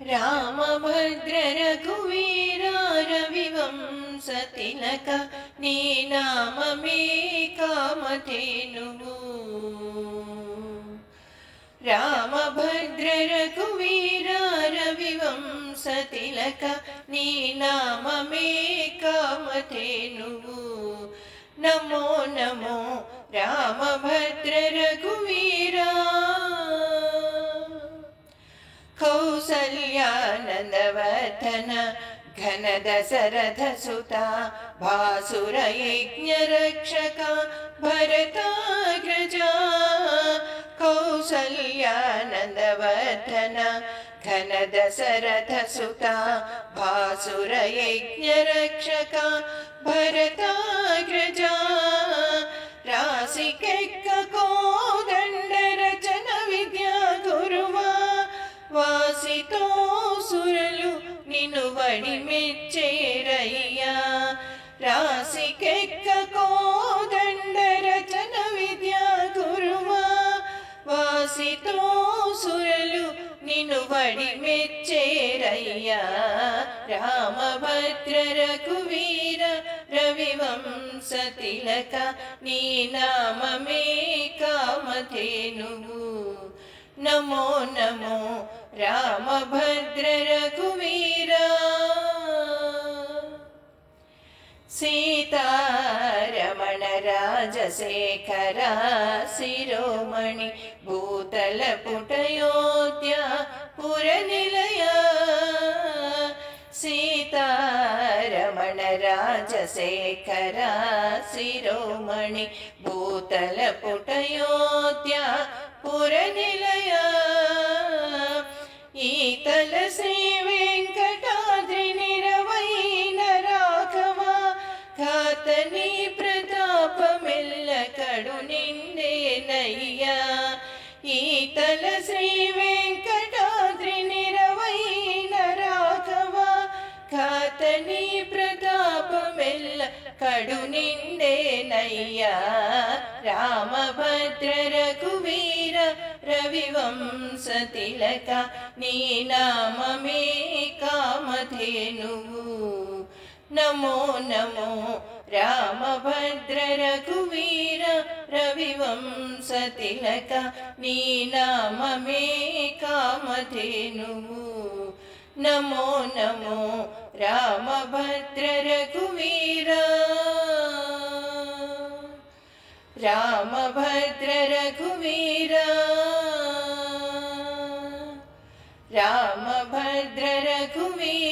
रामभद्र रघुवीर रविवंश तिलक नी नाममे कामधेनुवु। रामभद्र रघुवीर रविवंश तिलक नी नाममे कामधेनुवु। नमो नमो रामभद्र रघुवीरा। कौसल्यानन्दवर्धन घन दशरथ सुता भासुर यज्ञ रक्षका भरताग्रजा। कौसल्यानन्दवर्धन घन दशरथ सुता भासुर यज्ञ रक्षका भरताग्रजा। राशिकेक्क कोदण्ड रचन विद्या गुरुवा। वासितो सुरलु निनु वडि मेच्चेरय्या। राशिकेक्क कोदण्ड रचन विद्या गुरुवा। वासितो सुरलु निनु वडि मेच्चेरय्या। रामभद्र रघुवीर रविवंश तिलक नी नाममे कामधेनुवु। नमो नमो रामभद्र रघुवीर। सीतारमण राजशेखर शिरोमणि भूतल पुटयोध्या पुरनिलय। सीतारमण राजशेखर शिरोमणि भूतल पुटयोध्या पुरनिलय। ఈతల శ్రీ వెంకటాద్రి నిరవైన రాఘవ ఘాతని ప్రతాపమెల్ల కడు నిండేనయ్యా। ఈతల శ్రీ వెంకటాద్రి నిరవైన రాఘవ ఘాతని ప్రతాపమెల్ల కడు నిండేనయ్యా। రామభద్ర రఘువీర రవివంశ తిలక నీ నామమే కామధేనువు। నమో నమో రామభద్ర రఘువీర రవివంశ తిలక నీ నామమే కామధేనువు। నమో నమో రామభద్ర రఘువీర। రామభద్ర రఘువీర। రామభద్ర రఘువీర।